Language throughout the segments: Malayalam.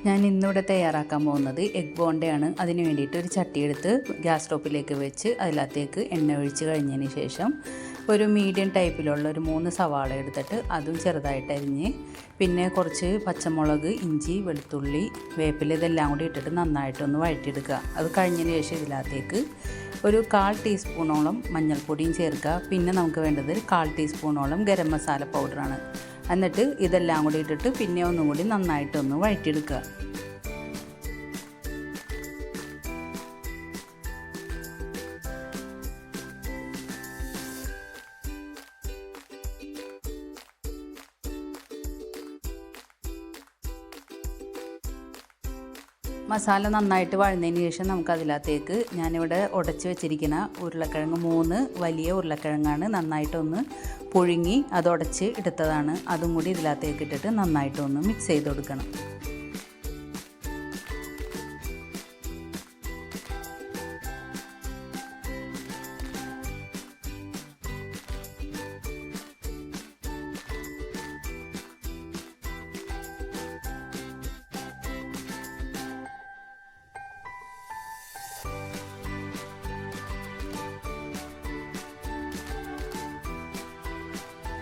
ഞാൻ ഇന്നിവിടെ തയ്യാറാക്കാൻ പോകുന്നത് എഗ് ബോണ്ടയാണ്. അതിന് വേണ്ടിയിട്ട് ഒരു ചട്ടി എടുത്ത് ഗ്യാസ് സ്റ്റോപ്പിലേക്ക് വെച്ച് അതിനകത്തേക്ക് എണ്ണ ഒഴിച്ച് കഴിഞ്ഞതിന് ശേഷം ഒരു മീഡിയം ടൈപ്പിലുള്ള ഒരു 3 സവാള എടുത്തിട്ട് അതും ചെറുതായിട്ട് അരിഞ്ഞ്, പിന്നെ കുറച്ച് പച്ചമുളക്, ഇഞ്ചി, വെളുത്തുള്ളി, വേപ്പില ഇതെല്ലാം കൂടി ഇട്ടിട്ട് നന്നായിട്ടൊന്ന് വഴറ്റിയെടുക്കുക. അത് കഴിഞ്ഞതിന് ശേഷം ഇതിനകത്തേക്ക് ഒരു 1/4 ടീസ്പൂണോളം മഞ്ഞൾപ്പൊടിയും ചേർക്കുക. പിന്നെ നമുക്ക് വേണ്ടത് 1/4 ടീസ്പൂണോളം ഗരം മസാല പൗഡറാണ്. എന്നിട്ട് ഇതെല്ലാം കൂടി ഇട്ടിട്ട് പിന്നെ ഒന്നും കൂടി നന്നായിട്ടൊന്ന് വഴറ്റിയെടുക്കുക. മസാല നന്നായിട്ട് വഴന്നതിന് ശേഷം നമുക്കതിനകത്തേക്ക് ഞാനിവിടെ ഉടച്ച് വെച്ചിരിക്കുന്ന ഉരുളക്കിഴങ്ങ് 3 വലിയ ഉരുളക്കിഴങ്ങാണ് നന്നായിട്ടൊന്ന് പുഴുങ്ങി അത് ഉടച്ച് എടുത്തതാണ്. അതും കൂടി ഇതിനകത്തേക്ക് ഇട്ടിട്ട് നന്നായിട്ടൊന്ന് മിക്സ് ചെയ്ത് കൊടുക്കണം.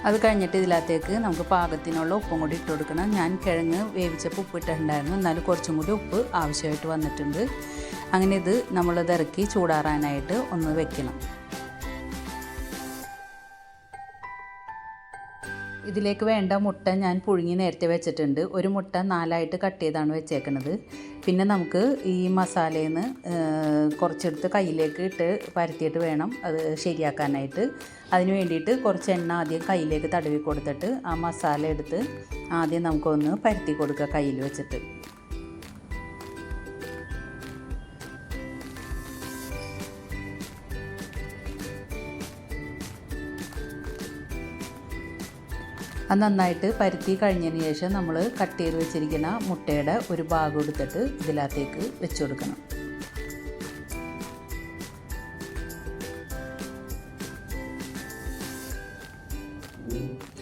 അത് കഴിഞ്ഞിട്ട് ഇതിനകത്തേക്ക് നമുക്ക് പാകത്തിനുള്ള ഉപ്പും കൂടി ഇട്ട് കൊടുക്കണം. ഞാൻ കിഴങ്ങ് വേവിച്ചപ്പോൾ ഉപ്പ് ഇട്ടിട്ടുണ്ടായിരുന്നു, എന്നാലും കുറച്ചും കൂടി ഉപ്പ് ആവശ്യമായിട്ട് വന്നിട്ടുണ്ട്. അങ്ങനെ ഇത് നമ്മളത് ഇറക്കി ചൂടാറാനായിട്ട് ഒന്ന് വെക്കണം. ഇതിലേക്ക് വേണ്ട മുട്ട ഞാൻ പുഴുങ്ങി നേരത്തെ വെച്ചിട്ടുണ്ട്. ഒരു മുട്ട 4ആയിട്ട് കട്ട് ചെയ്താണ് വെച്ചേക്കുന്നത്. പിന്നെ നമുക്ക് ഈ മസാലയിൽ നിന്ന് കുറച്ചെടുത്ത് കയ്യിലേക്ക് ഇട്ട് പരത്തിയിട്ട് വേണം അത് ശരിയാക്കാനായിട്ട്. അതിന് വേണ്ടിയിട്ട് കുറച്ച് എണ്ണ ആദ്യം കയ്യിലേക്ക് തടവി കൊടുത്തിട്ട് ആ മസാല എടുത്ത് ആദ്യം നമുക്കൊന്ന് പരത്തി കൊടുക്കുക കയ്യിൽ വെച്ചിട്ട്. അത് നന്നായിട്ട് പരത്തി കഴിഞ്ഞതിന് ശേഷം നമ്മൾ കട്ട് ചെയ്ത് വെച്ചിരിക്കുന്ന മുട്ടയുടെ ഒരു ഭാഗം എടുത്തിട്ട് ഇതിനകത്തേക്ക് വെച്ച് കൊടുക്കണം.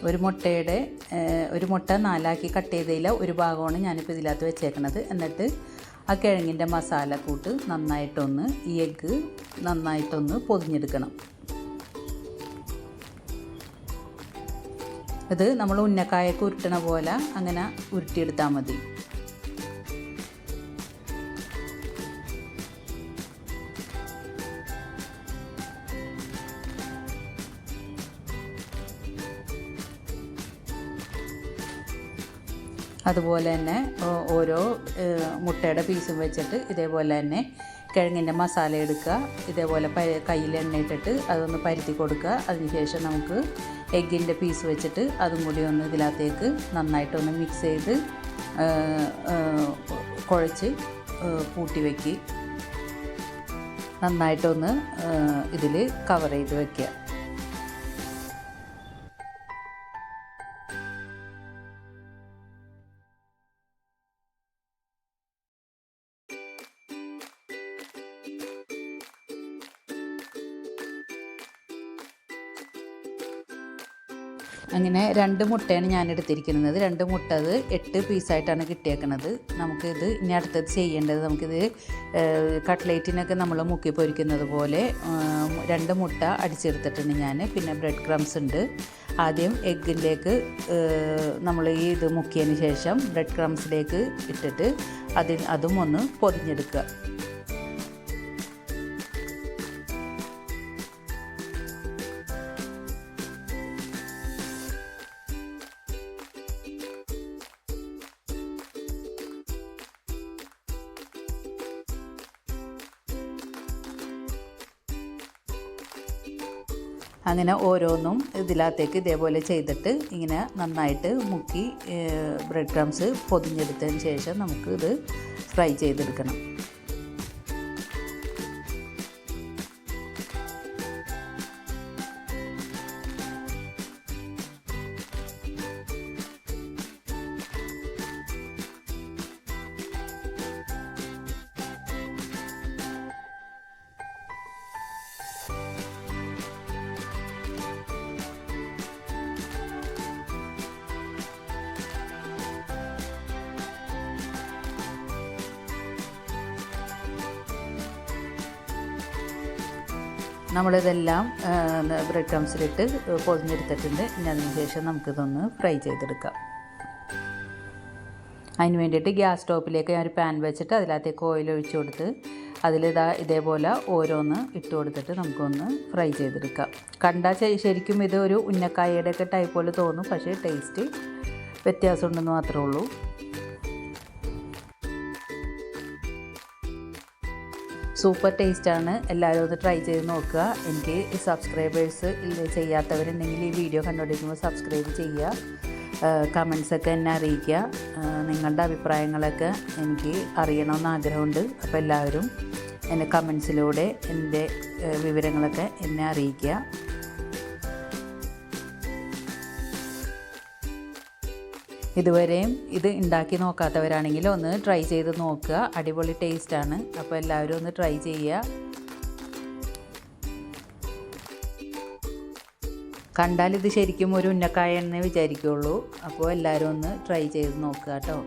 ഒരു മുട്ട 4ആക്കി കട്ട് ചെയ്തതിൽ ഒരു ഭാഗമാണ് ഞാനിപ്പോൾ ഇതിനകത്ത് വെച്ചേക്കുന്നത്. എന്നിട്ട് ആ കിഴങ്ങിൻ്റെ മസാല കൂട്ട് നന്നായിട്ടൊന്ന് ഈ എഗ്ഗ് നന്നായിട്ടൊന്ന് പൊതിഞ്ഞെടുക്കണം. ഇത് നമ്മൾ ഉന്നക്കായൊക്കെ ഉരുട്ടണ പോലെ അങ്ങനെ ഉരുട്ടിയെടുത്താൽ മതി. അതുപോലെ തന്നെ ഓരോ മുട്ടയുടെ പീസും വെച്ചിട്ട് ഇതേപോലെ തന്നെ കിഴങ്ങിൻ്റെ മസാല എടുക്കുക. ഇതേപോലെ കയ്യിൽ എണ്ണ ഇട്ടിട്ട് അതൊന്ന് പരത്തി കൊടുക്കുക. അതിനുശേഷം നമുക്ക് എഗ്ഗിൻ്റെ പീസ് വെച്ചിട്ട് അതും കൂടി ഒന്ന് ഇതിനകത്തേക്ക് നന്നായിട്ടൊന്ന് മിക്സ് ചെയ്ത് കുഴച്ച് കൂട്ടി വയ്ക്കുക. നന്നായിട്ടൊന്ന് ഇതിൽ കവർ ചെയ്ത് വയ്ക്കുക. അങ്ങനെ 2 മുട്ടയാണ് ഞാൻ എടുത്തിരിക്കുന്നത്. 2 മുട്ട അത് 8 പീസായിട്ടാണ് കിട്ടിയേക്കുന്നത്. നമുക്കിത് ഇനി അടുത്തത് ചെയ്യേണ്ടത്, നമുക്കിത് കട്ട്ലേറ്റിനൊക്കെ നമ്മൾ മുക്കി പൊരിക്കുന്നത് പോലെ 2 മുട്ട അടിച്ചെടുത്തിട്ടുണ്ട് ഞാൻ. പിന്നെ ബ്രെഡ് ക്രംസ് ഉണ്ട്. ആദ്യം എഗ്ഗിലേക്ക് നമ്മൾ ഈ ഇത് മുക്കിയതിന് ശേഷം ബ്രെഡ് ക്രംസിലേക്ക് ഇട്ടിട്ട് അതും ഒന്ന് പൊതിഞ്ഞെടുക്കുക. അങ്ങനെ ഓരോന്നും ഇതിനകത്തേക്ക് ഇതേപോലെ ചെയ്തിട്ട് ഇങ്ങനെ നന്നായിട്ട് മുക്കി ബ്രെഡ് ക്രംസ് പൊതിഞ്ഞെടുത്തതിന് ശേഷം നമുക്ക് ഇത് ഫ്രൈ ചെയ്തെടുക്കണം. നമ്മളിതെല്ലാം ബ്രെഡ് ക്രംസിലിട്ട് പൊതിഞ്ഞെടുത്തിട്ടുണ്ട്. ഇനി അതിന് ശേഷം നമുക്കിതൊന്ന് ഫ്രൈ ചെയ്തെടുക്കാം. അതിന് വേണ്ടിയിട്ട് ഗ്യാസ് സ്റ്റോപ്പിലേക്ക് ഞാൻ ഒരു പാൻ വെച്ചിട്ട് അതിനകത്തേക്ക് ഓയിൽ ഒഴിച്ചു കൊടുത്ത് ഇതേപോലെ ഓരോന്ന് ഇട്ട് കൊടുത്തിട്ട് നമുക്കൊന്ന് ഫ്രൈ ചെയ്തെടുക്കാം. കണ്ടാൽ ശരിക്കും ഇത് ഒരു ഉന്നക്കായയുടെ ഒക്കെ ടൈപ്പ് പോലെ തോന്നും, പക്ഷേ ടേസ്റ്റ് വ്യത്യാസമുണ്ടെന്ന് മാത്രമേ ഉള്ളൂ. സൂപ്പർ ടേസ്റ്റാണ്. എല്ലാവരും ഒന്ന് ട്രൈ ചെയ്ത് നോക്കുക. എനിക്ക് സബ്സ്ക്രൈബേഴ്സ് ചെയ്യാത്തവരുണ്ടെങ്കിൽ ഈ വീഡിയോ കണ്ടുകൊണ്ടിരിക്കുമ്പോൾ സബ്സ്ക്രൈബ് ചെയ്യുക. കമൻസൊക്കെ എന്നെ അറിയിക്കുക. നിങ്ങളുടെ അഭിപ്രായങ്ങളൊക്കെ എനിക്ക് അറിയണമെന്ന് ആഗ്രഹമുണ്ട്. അപ്പോൾ എല്ലാവരും എന്നെ കമൻസിലൂടെ എൻ്റെ വിവരങ്ങളൊക്കെ എന്നെ അറിയിക്കുക. ഇതുവരെയും ഇത് ഉണ്ടാക്കി നോക്കാത്തവരാണെങ്കിൽ ഒന്ന് ട്രൈ ചെയ്ത് നോക്കുക. അടിപൊളി ടേസ്റ്റാണ്. അപ്പോൾ എല്ലാവരും ഒന്ന് ട്രൈ ചെയ്യുക. കണ്ടാൽ ഇത് ശരിക്കും ഒരു ഉന്നക്കായ എന്നേ വിചാരിക്കുകയുള്ളൂ. അപ്പോൾ എല്ലാവരും ഒന്ന് ട്രൈ ചെയ്ത് നോക്കുക കേട്ടോ.